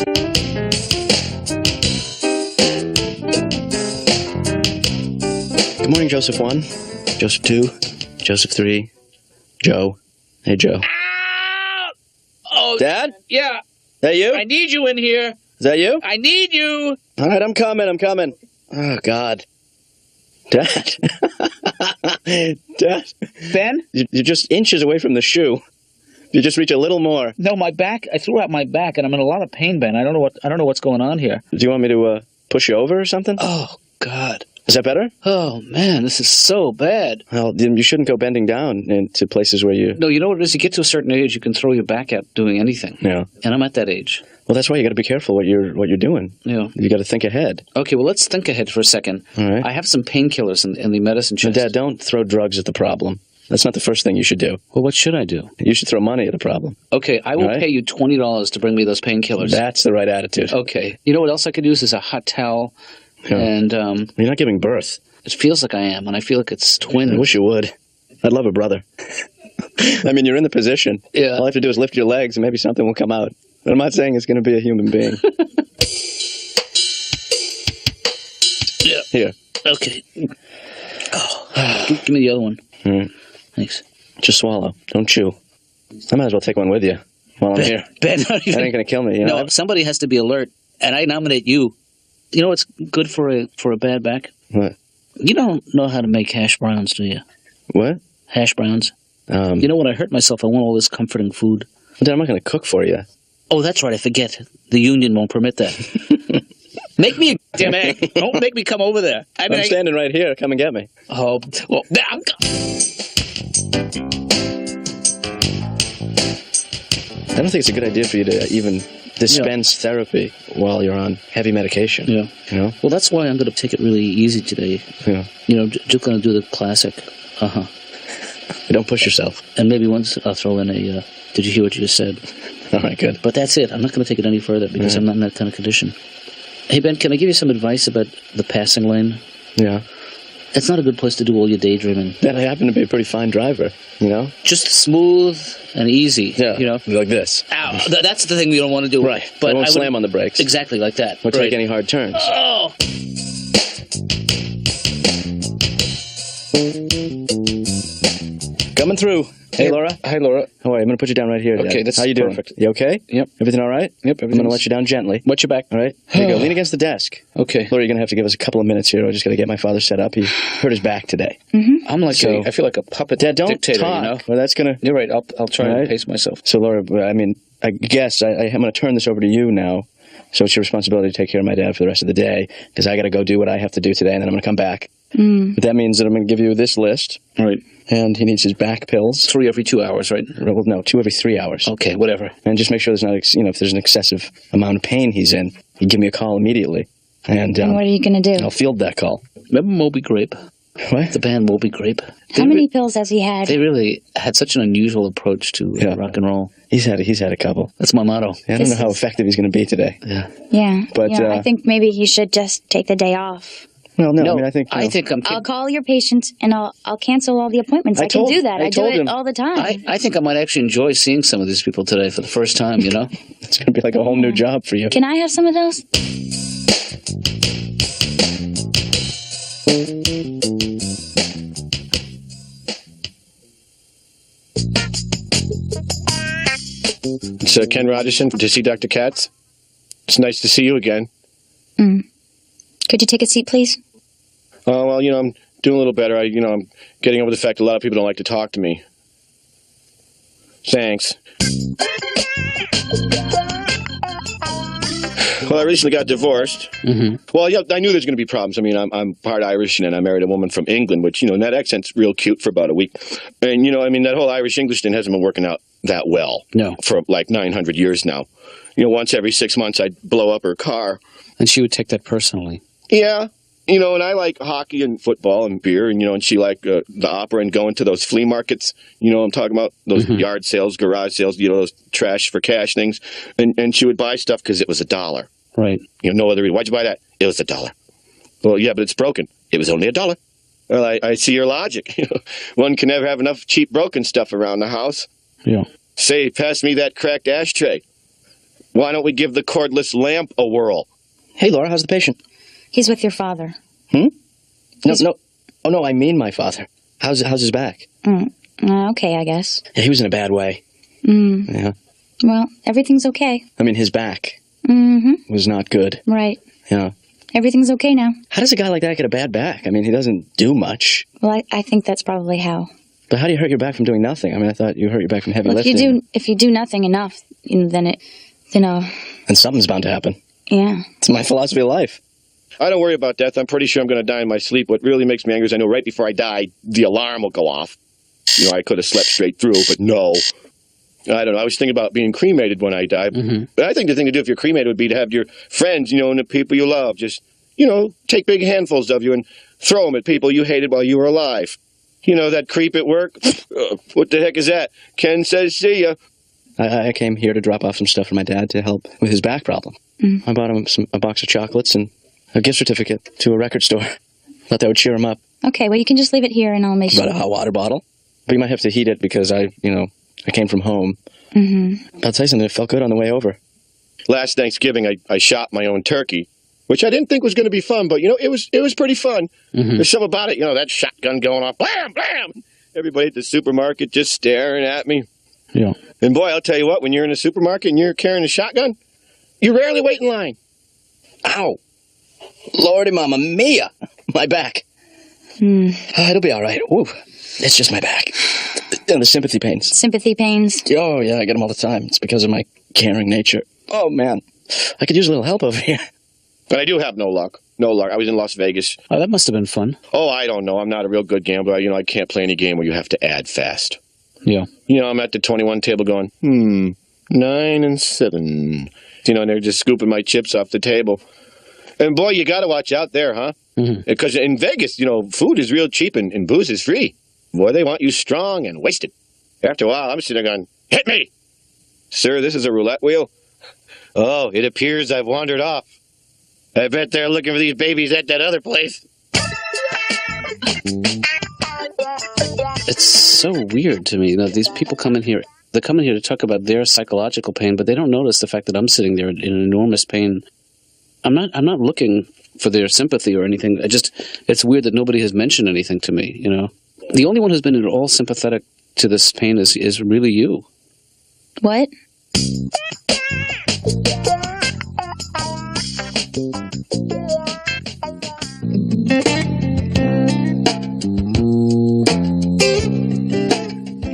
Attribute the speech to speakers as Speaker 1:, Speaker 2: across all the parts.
Speaker 1: Good morning, Joseph 1, Joseph 2, Joseph 3, Joe. Hey, Joe.
Speaker 2: Ah! Oh,
Speaker 1: Dad?
Speaker 2: Yeah.
Speaker 1: That you?
Speaker 2: I need you in here.
Speaker 1: Is that you?
Speaker 2: I need you.
Speaker 1: All right, I'm coming. Oh, God. Dad. Dad.
Speaker 2: Ben?
Speaker 1: You're just inches away from the shoe. You just reach a little more.
Speaker 2: No, my back. I threw out my back, and I'm in a lot of pain, Ben. I don't know what's going on here.
Speaker 1: Do you want me to push you over or something?
Speaker 2: Oh, God.
Speaker 1: Is that better?
Speaker 2: Oh, man, this is so bad.
Speaker 1: Well, then you shouldn't go bending down into places where you...
Speaker 2: No, you know what it is? You get to a certain age, you can throw your back out doing anything.
Speaker 1: Yeah.
Speaker 2: And I'm at that age.
Speaker 1: Well, that's why you got to be careful what you're doing.
Speaker 2: Yeah.
Speaker 1: You got to think ahead.
Speaker 2: Okay, well, let's think ahead for a second.
Speaker 1: All right.
Speaker 2: I have some painkillers in the medicine chest.
Speaker 1: Dad, don't throw drugs at the problem. That's not the first thing you should do.
Speaker 2: Well, what should I do?
Speaker 1: You should throw money at a problem.
Speaker 2: Okay, I will pay you $20 to bring me those painkillers.
Speaker 1: That's the right attitude.
Speaker 2: Okay. You know what else I could use is a hot towel.
Speaker 1: Yeah.
Speaker 2: And
Speaker 1: You're not giving birth.
Speaker 2: it feels like I am, and I feel like it's twins.
Speaker 1: I wish you would. I'd love a brother. I mean, you're in the position.
Speaker 2: Yeah.
Speaker 1: All I have to do is lift your legs and maybe something will come out. But I'm not saying it's going to be a human being.
Speaker 2: Yeah.
Speaker 1: Here.
Speaker 2: Okay. Oh. Give me the other one.
Speaker 1: All right.
Speaker 2: Thanks.
Speaker 1: Just swallow. Don't chew. I might as well take one with you while I'm here.
Speaker 2: Ben,
Speaker 1: That ain't going to kill me. You know?
Speaker 2: No, somebody has to be alert, and I nominate you. You know what's good for a bad back?
Speaker 1: What?
Speaker 2: You don't know how to make hash browns, do you?
Speaker 1: What?
Speaker 2: Hash browns. You know, when I hurt myself, I want all this comforting food.
Speaker 1: Dad, I'm not going to cook for you.
Speaker 2: Oh, that's right. I forget. The union won't permit that. Make me a damn egg. Don't make me come over there.
Speaker 1: I'm standing right here. Come and get me.
Speaker 2: Oh, well, I'm...
Speaker 1: I don't think it's a good idea for you to even dispense therapy while you're on heavy medication.
Speaker 2: Yeah.
Speaker 1: You know?
Speaker 2: Well, that's why I'm going to take it really easy today.
Speaker 1: Yeah.
Speaker 2: You know, just going to do the classic. Uh-huh.
Speaker 1: Don't push yourself.
Speaker 2: And maybe once I'll throw in a, did you hear what you just said?
Speaker 1: All right, good.
Speaker 2: But that's it. I'm not going to take it any further because I'm not in that kind of condition. Hey, Ben, can I give you some advice about the passing lane?
Speaker 1: Yeah.
Speaker 2: It's not a good place to do all your daydreaming.
Speaker 1: Dad, I happen to be a pretty fine driver, you know?
Speaker 2: Just smooth and easy, you know?
Speaker 1: Like this.
Speaker 2: Ow. That's the thing we don't want to do.
Speaker 1: Right. But I won't slam on the brakes.
Speaker 2: Exactly like that.
Speaker 1: Or take any hard turns.
Speaker 2: Oh!
Speaker 1: Coming through. Hey, Laura.
Speaker 2: Hi, Laura.
Speaker 1: How are you? I'm going to put you down right here, Dad.
Speaker 2: Okay, that's
Speaker 1: How you doing?
Speaker 2: perfect.
Speaker 1: You okay?
Speaker 2: Yep.
Speaker 1: Everything all right?
Speaker 2: Yep,
Speaker 1: I'm going to let you down gently.
Speaker 2: Watch your back.
Speaker 1: All right? Here you go. Lean against the desk.
Speaker 2: Okay.
Speaker 1: Laura, you're going to have to give us a couple of minutes here. I just got to get my father set up. He hurt his back today.
Speaker 2: I'm like I feel like a puppet
Speaker 1: Dad, don't
Speaker 2: dictator,
Speaker 1: talk.
Speaker 2: you know?
Speaker 1: Well, that's going to...
Speaker 2: You're right. I'll try
Speaker 1: All
Speaker 2: and
Speaker 1: right.
Speaker 2: pace myself.
Speaker 1: So, Laura, I mean, I guess I'm going to turn this over to you now. So it's your responsibility to take care of my dad for the rest of the day because I got to go do what I have to do today, and then I'm going to come back. But that means that I'm going to give you this list.
Speaker 2: Right.
Speaker 1: And he needs his back pills.
Speaker 2: 3 every 2 hours, right?
Speaker 1: Well, no, 2 every 3 hours.
Speaker 2: Okay, whatever.
Speaker 1: And just make sure there's not, if there's an excessive amount of pain he's in, you give me a call immediately. And
Speaker 3: what are you going to do?
Speaker 1: I'll field that call.
Speaker 2: Remember Moby Grape?
Speaker 1: What?
Speaker 2: The band Moby Grape?
Speaker 3: How many pills has he had?
Speaker 2: They really had such an unusual approach to rock and roll.
Speaker 1: He's had a couple.
Speaker 2: That's my motto.
Speaker 1: I don't know how effective he's going to be today.
Speaker 2: Yeah.
Speaker 3: Yeah.
Speaker 1: But
Speaker 3: I think maybe he should just take the day off.
Speaker 1: Well, no,
Speaker 2: No,
Speaker 1: I mean, I think
Speaker 3: I'll call your patients and I'll cancel all the appointments. I can do that. I do it all the time.
Speaker 2: I think I might actually enjoy seeing some of these people today for the first time, you know?
Speaker 1: it's going to be like a whole new job for you.
Speaker 3: Can I have some of those?
Speaker 4: It's Ken Rogerson to see Dr. Katz. It's nice to see you again.
Speaker 3: Could you take a seat, please?
Speaker 4: Well, I'm doing a little better. I'm getting over the fact a lot of people don't like to talk to me. Thanks. Well, I recently got divorced. Well, yeah, I knew there's going to be problems. I mean, I'm part Irish, and I married a woman from England, which, and that accent's real cute for about a week. And, that whole Irish-English thing hasn't been working out that well.
Speaker 2: No.
Speaker 4: For like 900 years now. Once every 6 months, I'd blow up her car.
Speaker 2: And she would take that personally.
Speaker 4: Yeah. And I like hockey and football and beer, and she liked the opera and going to those flea markets, I'm talking about, those yard sales, garage sales, those trash for cash things. And she would buy stuff because it was $1.
Speaker 2: Right.
Speaker 4: No other reason. Why'd you buy that? It was $1. Well, yeah, but it's broken. It was only $1. Well, I see your logic. One can never have enough cheap broken stuff around the house.
Speaker 2: Yeah.
Speaker 4: Say, pass me that cracked ashtray. Why don't we give the cordless lamp a whirl?
Speaker 1: Hey, Laura, how's the patient?
Speaker 3: He's with your father.
Speaker 1: No. Oh, no, I mean my father. How's his back?
Speaker 3: Okay, I guess.
Speaker 1: Yeah, he was in a bad way. Yeah.
Speaker 3: Well, everything's okay.
Speaker 1: I mean, his back was not good.
Speaker 3: Right.
Speaker 1: Yeah.
Speaker 3: Everything's okay now.
Speaker 1: How does a guy like that get a bad back? I mean, he doesn't do much.
Speaker 3: Well, I think that's probably how.
Speaker 1: But how do you hurt your back from doing nothing? I mean, I thought you hurt your back from heavy
Speaker 3: Well,
Speaker 1: lifting.
Speaker 3: if you do nothing enough, then it,
Speaker 1: And something's bound to happen.
Speaker 3: yeah.
Speaker 1: It's my philosophy of life.
Speaker 4: I don't worry about death. I'm pretty sure I'm going to die in my sleep. What really makes me angry is I know right before I die, the alarm will go off. I could have slept straight through, but no. I don't know. I was thinking about being cremated when I die. But I think the thing to do if you're cremated would be to have your friends, and the people you love, just, take big handfuls of you and throw them at people you hated while you were alive. That creep at work? What the heck is that? Ken says see ya.
Speaker 1: I came here to drop off some stuff for my dad to help with his back problem. I bought him a box of chocolates and a gift certificate to a record store. Thought that would cheer him up.
Speaker 3: Okay, well, you can just leave it here and I'll make sure.
Speaker 1: About a hot water bottle? But you might have to heat it because I came from home. I'll tell you something, it felt good on the way over.
Speaker 4: Last Thanksgiving, I shot my own turkey, which I didn't think was going to be fun, but, it was pretty fun. There's something about it, that shotgun going off, blam, blam! Everybody at the supermarket just staring at me.
Speaker 1: Yeah.
Speaker 4: And boy, I'll tell you what, when you're in a supermarket and you're carrying a shotgun, you rarely wait in line.
Speaker 1: Ow! Lordy mama mia! My back. It'll be all right. Ooh, it's just my back. And the sympathy pains.
Speaker 3: Sympathy pains?
Speaker 1: Oh, yeah, I get them all the time. It's because of my caring nature. Oh, man. I could use a little help over here.
Speaker 4: But I do have no luck. No luck. I was in Las Vegas.
Speaker 2: Oh, that must have been fun.
Speaker 4: Oh, I don't know. I'm not a real good gambler. I can't play any game where you have to add fast.
Speaker 2: Yeah.
Speaker 4: I'm at the 21 table going, 9 and 7. And they're just scooping my chips off the table. And boy, you got to watch out there, huh? Because in Vegas, food is real cheap and booze is free. Boy, they want you strong and wasted. After a while, I'm sitting there going, hit me! Sir, this is a roulette wheel? Oh, it appears I've wandered off. I bet they're looking for these babies at that other place.
Speaker 2: It's so weird to me. These people come in here. They come in here to talk about their psychological pain, but they don't notice the fact that I'm sitting there in enormous pain. I'm not looking for their sympathy or anything. It's weird that nobody has mentioned anything to me. The only one who's been at all sympathetic to this pain is really you.
Speaker 3: What?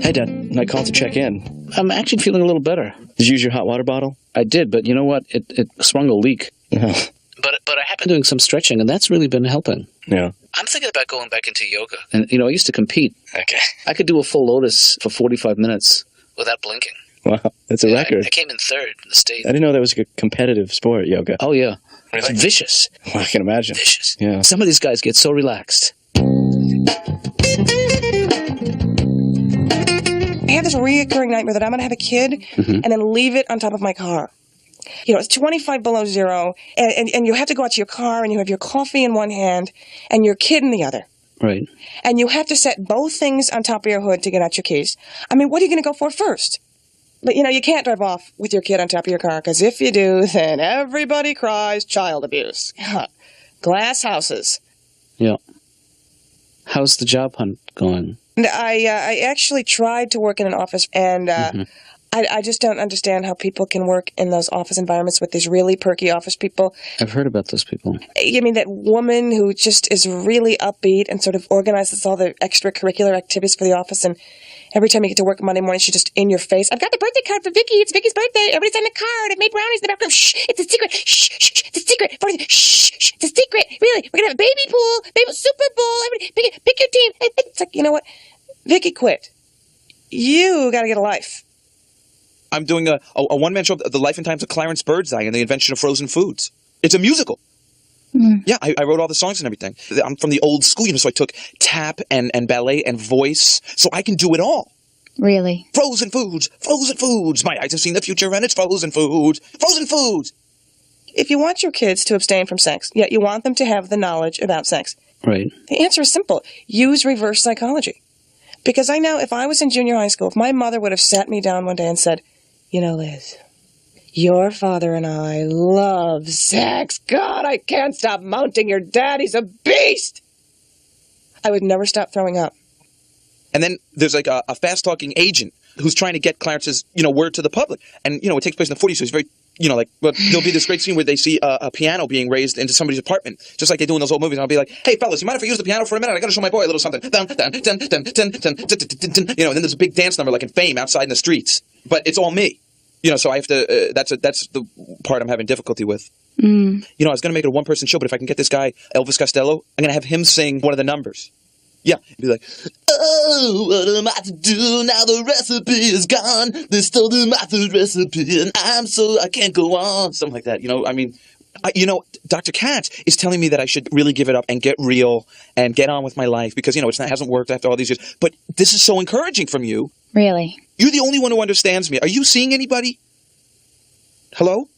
Speaker 1: Hey, Dad. I called to check in.
Speaker 2: I'm actually feeling a little better.
Speaker 1: Did you use your hot water bottle?
Speaker 2: I did, but you know what? It sprung a leak.
Speaker 1: Oh.
Speaker 2: But I have been doing some stretching, and that's really been helping.
Speaker 1: Yeah.
Speaker 2: I'm thinking about going back into yoga. And, I used to compete.
Speaker 1: Okay.
Speaker 2: I could do a full lotus for 45 minutes without blinking.
Speaker 1: Wow. That's a record.
Speaker 2: I came in third in the state.
Speaker 1: I didn't know that was a competitive sport, yoga.
Speaker 2: Oh, yeah.
Speaker 1: Really?
Speaker 2: It's vicious.
Speaker 1: Well, I can imagine.
Speaker 2: Vicious.
Speaker 1: Yeah.
Speaker 2: Some of these guys get so relaxed.
Speaker 5: I have this reoccurring nightmare that I'm going to have a kid and then leave it on top of my car. It's 25 below zero, and you have to go out to your car, and you have your coffee in one hand and your kid in the other.
Speaker 2: Right.
Speaker 5: And you have to set both things on top of your hood to get out your keys. I mean, what are you going to go for first? But, you can't drive off with your kid on top of your car, because if you do, then everybody cries child abuse. Glass houses.
Speaker 2: Yeah. How's the job hunt going?
Speaker 5: I actually tried to work in an office, and I just don't understand how people can work in those office environments with these really perky office people.
Speaker 2: I've heard about those people.
Speaker 5: I mean, that woman who just is really upbeat and sort of organizes all the extracurricular activities for the office, and every time you get to work Monday morning, she's just in your face. I've got the birthday card for Vicky. It's Vicky's birthday. Everybody send a card. I've made brownies in the background. Shh, it's a secret. Shh, shh, it's a secret. Shh, shh, it's a secret. Really, we're going to have a baby pool, Super Bowl. Everybody, pick your team. It's like, you know what? Vicky quit. You got to get a life.
Speaker 6: I'm doing a one-man show, The Life and Times of Clarence Birdseye and the Invention of Frozen Foods. It's a musical. Yeah, I wrote all the songs and everything. I'm from the old school, so I took tap and ballet and voice, so I can do it all.
Speaker 3: Really?
Speaker 6: Frozen foods, frozen foods. My eyes have seen the future and it's frozen foods, frozen foods.
Speaker 5: If you want your kids to abstain from sex, yet you want them to have the knowledge about sex,
Speaker 2: Right.
Speaker 5: the answer is simple. Use reverse psychology. Because I know if I was in junior high school, if my mother would have sat me down one day and said, Liz, Your father and I love sex. God, I can't stop mounting your dad. He's a beast. I would never stop throwing up.
Speaker 6: And then there's like a fast-talking agent who's trying to get Clarence's, word to the public. And, it takes place in the 40s, so it's very, there'll be this great scene where they see a piano being raised into somebody's apartment, just like they do in those old movies. And I'll be like, hey, fellas, you mind if I use the piano for a minute? I got to show my boy a little something. Dun, dun, dun, dun, dun, dun, dun, dun, dun, and then there's a big dance number like in Fame outside in the streets. But it's all me. So I have to, that's the part I'm having difficulty with. I was going to make it a one-person show, but if I can get this guy, Elvis Costello, I'm going to have him sing one of the numbers. Yeah, be like, oh, what am I to do now? The recipe is gone. They stole my food recipe, and I can't go on. Something like that. Dr. Katz is telling me that I should really give it up and get real and get on with my life because, it hasn't worked after all these years. But this is so encouraging from you.
Speaker 3: Really?
Speaker 6: You're the only one who understands me. Are you seeing anybody? Hello?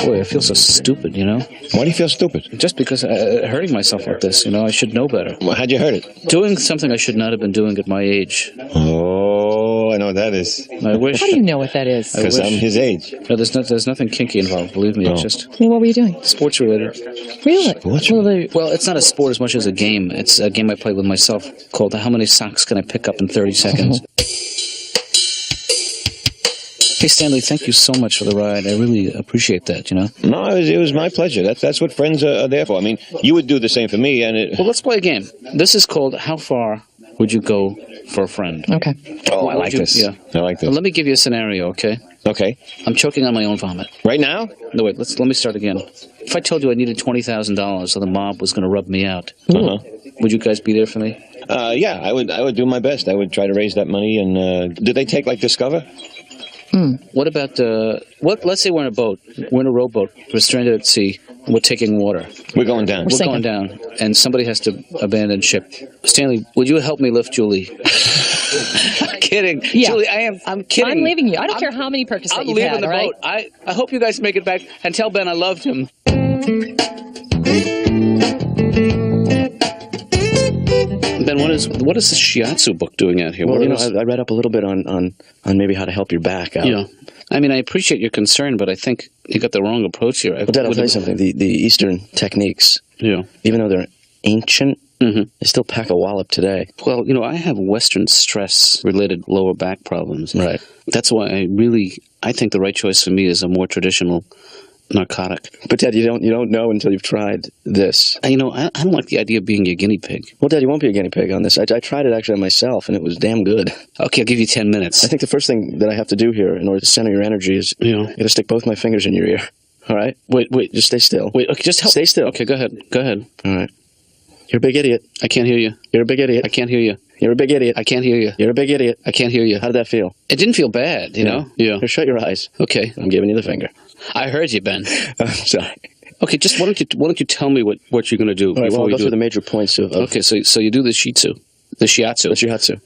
Speaker 2: Boy, I feel so stupid,
Speaker 7: Why do you feel stupid?
Speaker 2: Just because hurting myself like this, I should know better.
Speaker 7: Well, how'd you hurt it?
Speaker 2: Doing something I should not have been doing at my age.
Speaker 7: Oh, I know what that is.
Speaker 2: I wish.
Speaker 8: How do you know what that is?
Speaker 7: Because I'm his age.
Speaker 2: No, there's nothing kinky involved, believe me. It's just
Speaker 8: Well, what were you doing?
Speaker 2: sports related.
Speaker 8: Really?
Speaker 2: Well, it's not a sport as much as a game. It's a game I play with myself called How Many Socks Can I Pick Up in 30 Seconds? Hey, Stanley, thank you so much for the ride. I really appreciate that,
Speaker 7: No, it was my pleasure. That's what friends are there for. I mean, you would do the same for me, and
Speaker 2: Well, let's play a game. This is called How Far Would You Go for a Friend?
Speaker 8: Okay.
Speaker 7: Oh, I like this.
Speaker 2: Yeah.
Speaker 7: I like this.
Speaker 2: Let me give you a scenario, okay?
Speaker 7: Okay.
Speaker 2: I'm choking on my own vomit.
Speaker 7: Right now?
Speaker 2: No, wait, let me start again. If I told you I needed $20,000 so the mob was going to rub me out, would you guys be there for me?
Speaker 7: Yeah, I would do my best. I would try to raise that money. And did they take, Discover?
Speaker 2: What about, let's say we're in a boat. We're in a rowboat. We're stranded at sea. We're taking water.
Speaker 7: We're going down.
Speaker 2: We're going down. And somebody has to abandon ship. Stanley, would you help me lift Julie? I'm kidding.
Speaker 8: Yeah.
Speaker 2: Julie, I'm kidding.
Speaker 8: I'm leaving you. I don't care how many Percocets
Speaker 2: I'm
Speaker 8: you've
Speaker 2: leaving
Speaker 8: had,
Speaker 2: the
Speaker 8: all right?
Speaker 2: boat. I hope you guys make it back and tell Ben I loved him. Ben, what is the shiatsu book doing out here?
Speaker 1: Well, I read up a little bit on maybe how to help your back out.
Speaker 2: Yeah. I mean, I appreciate your concern, but I think you got the wrong approach here.
Speaker 1: But Dad, I'll tell you something. The Eastern techniques,
Speaker 2: Yeah.
Speaker 1: even though they're ancient, they still pack a wallop today.
Speaker 2: Well, I have Western stress-related lower back problems.
Speaker 1: Right.
Speaker 2: That's why I think the right choice for me is a more traditional narcotic.
Speaker 1: But Dad, you don't know until you've tried this.
Speaker 2: I don't like the idea of being a guinea pig.
Speaker 1: Well, Dad, you won't be a guinea pig on this. I tried it actually on myself, and it was damn good.
Speaker 2: Okay, I'll give you 10 minutes.
Speaker 1: I think the first thing that I have to do here in order to center your energy is you got to stick both my fingers in your ear. All right?
Speaker 2: Wait.
Speaker 1: Just stay still.
Speaker 2: Wait, okay, just help.
Speaker 1: Stay still.
Speaker 2: Okay, go ahead.
Speaker 1: All right. You're a big idiot.
Speaker 2: I can't hear you.
Speaker 1: You're a big idiot.
Speaker 2: I can't hear you.
Speaker 1: You're a big idiot.
Speaker 2: I can't hear you.
Speaker 1: You're a big idiot.
Speaker 2: I can't hear you.
Speaker 1: How did that feel?
Speaker 2: It didn't feel bad, you know? Yeah.
Speaker 1: Here, shut your eyes.
Speaker 2: Okay.
Speaker 1: I'm giving you the finger.
Speaker 2: I heard you, Ben.
Speaker 1: I'm sorry.
Speaker 2: Okay, just why don't you tell me what you're going to do
Speaker 1: All right,
Speaker 2: before
Speaker 1: well, I'll
Speaker 2: we
Speaker 1: go
Speaker 2: do
Speaker 1: through
Speaker 2: it?
Speaker 1: the major points of
Speaker 2: Okay, so you do the shiatsu,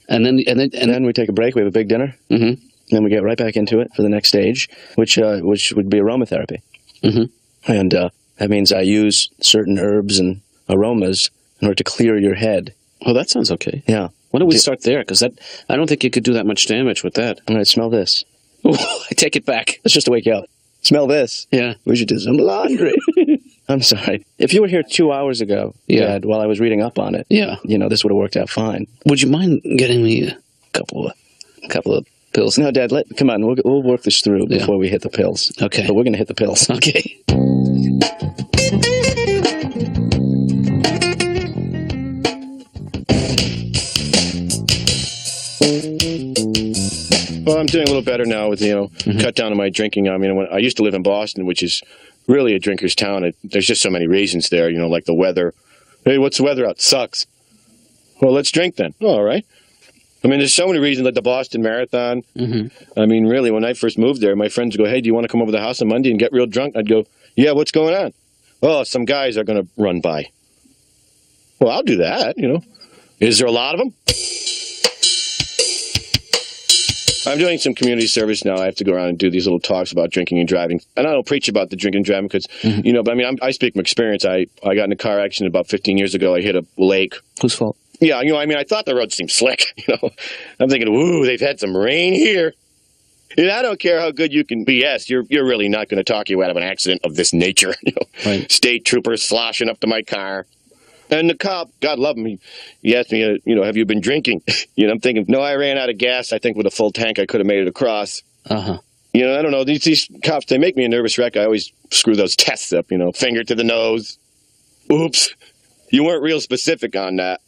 Speaker 1: and then we take a break. We have a big dinner.
Speaker 2: Mm-hmm.
Speaker 1: Then we get right back into it for the next stage, which would be aromatherapy.
Speaker 2: Mm-hmm.
Speaker 1: And that means I use certain herbs and aromas in order to clear your head.
Speaker 2: Oh, that sounds okay.
Speaker 1: Yeah.
Speaker 2: Why don't we start there? Because I don't think you could do that much damage with that.
Speaker 1: All right, smell this.
Speaker 2: I take it back.
Speaker 1: That's just to wake you up. Smell this.
Speaker 2: Yeah.
Speaker 1: We should do some laundry. I'm sorry. If you were here 2 hours ago, Dad, while I was reading up on it, this would have worked out fine.
Speaker 2: Would you mind getting me a couple of pills?
Speaker 1: No, Dad, come on. We'll work this through before we hit the pills.
Speaker 2: Okay.
Speaker 1: But we're going to hit the pills.
Speaker 2: Okay.
Speaker 4: Well, I'm doing a little better now with, cut down on my drinking. I mean, I used to live in Boston, which is really a drinker's town. There's just so many reasons there, like the weather. Hey, what's the weather out? Sucks. Well, let's drink then. Oh, all right. I mean, there's so many reasons, like the Boston Marathon.
Speaker 2: Mm-hmm.
Speaker 4: I mean, really, when I first moved there, my friends would go, hey, do you want to come over to the house on Monday and get real drunk? I'd go, yeah, what's going on? Oh, some guys are going to run by. Well, I'll do that, Is there a lot of them? I'm doing some community service now. I have to go around and do these little talks about drinking and driving. And I don't preach about the drinking and driving because, but I mean, I speak from experience. I got in a car accident about 15 years ago. I hit a lake.
Speaker 2: Whose fault?
Speaker 4: Yeah, I mean, I thought the road seemed slick, I'm thinking, ooh, they've had some rain here. And I don't care how good you can BS, you're really not going to talk you out of an accident of this nature.
Speaker 2: Right.
Speaker 4: State troopers sloshing up to my car. And the cop, God love him, he asked me, have you been drinking? I'm thinking, no, I ran out of gas. I think with a full tank I could have made it across.
Speaker 2: Uh-huh.
Speaker 4: I don't know. These cops, they make me a nervous wreck. I always screw those tests up, finger to the nose. Oops. You weren't real specific on that.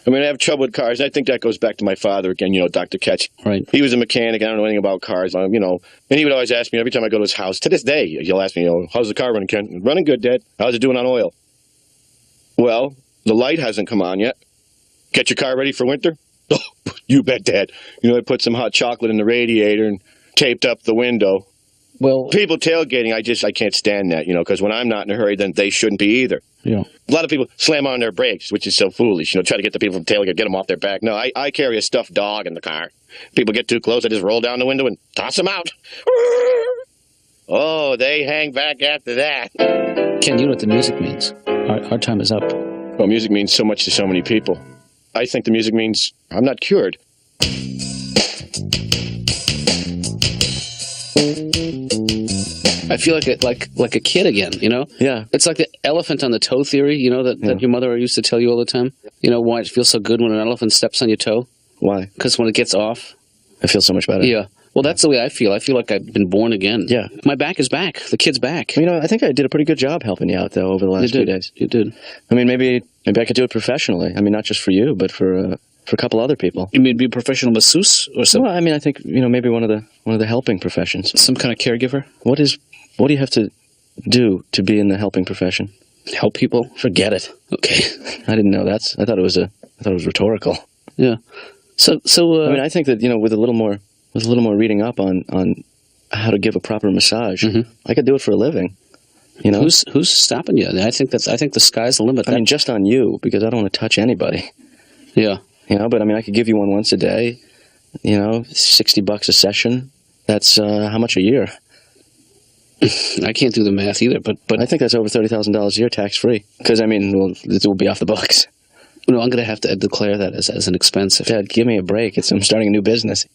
Speaker 4: I mean, I have trouble with cars. I think that goes back to my father again, Dr. Katz.
Speaker 2: Right.
Speaker 4: He was a mechanic. I don't know anything about cars, and he would always ask me every time I go to his house. To this day, he'll ask me, how's the car running, Ken? Running good, Dad. How's it doing on oil? Well, the light hasn't come on yet. Get your car ready for winter? Oh, you bet, Dad. I put some hot chocolate in the radiator and taped up the window.
Speaker 2: Well,
Speaker 4: people tailgating, I can't stand that, because when I'm not in a hurry, then they shouldn't be either.
Speaker 2: Yeah.
Speaker 4: A lot of people slam on their brakes, which is so foolish. Try to get the people from tailgate, get them off their back. No, I carry a stuffed dog in the car. People get too close, I just roll down the window and toss them out. Oh, they hang back after that.
Speaker 2: Ken, you know what the music means. Our time is up.
Speaker 4: Well, music means so much to so many people. I think the music means I'm not cured.
Speaker 2: I feel like a kid again,
Speaker 1: Yeah.
Speaker 2: It's like the elephant on the toe theory, that your mother used to tell you all the time. Why it feels so good when an elephant steps on your toe?
Speaker 1: Why?
Speaker 2: Because when it gets off.
Speaker 1: I feel so much better.
Speaker 2: Yeah. Well, that's the way I feel. I feel like I've been born again.
Speaker 1: Yeah.
Speaker 2: My back is back. The kid's back.
Speaker 1: I think I did a pretty good job helping you out, though, over the last few days.
Speaker 2: You did.
Speaker 1: I mean, maybe I could do it professionally. I mean, not just for you, but for a couple other people.
Speaker 2: You mean be a professional masseuse or something?
Speaker 1: Well, I mean, I think, maybe one of the helping professions.
Speaker 2: Some kind of caregiver?
Speaker 1: What do you have to do to be in the helping profession?
Speaker 2: Help people?
Speaker 1: Forget it.
Speaker 2: Okay.
Speaker 1: I didn't know that. I thought it was rhetorical.
Speaker 2: Yeah. So
Speaker 1: I mean, I think that, with a little more reading up on how to give a proper massage, I could do it for a living.
Speaker 2: Who's stopping you? I think the sky's the limit.
Speaker 1: I mean, just on you, because I don't want to touch anybody.
Speaker 2: Yeah.
Speaker 1: But I mean, I could give you one once a day, $60 a session. That's how much a year?
Speaker 2: I can't do the math either, but
Speaker 1: I think that's over $30,000 a year tax free. Because, I mean, it will be off the books.
Speaker 2: I'm going to have to declare that as an expense.
Speaker 1: Dad, give me a break. I'm starting a new business.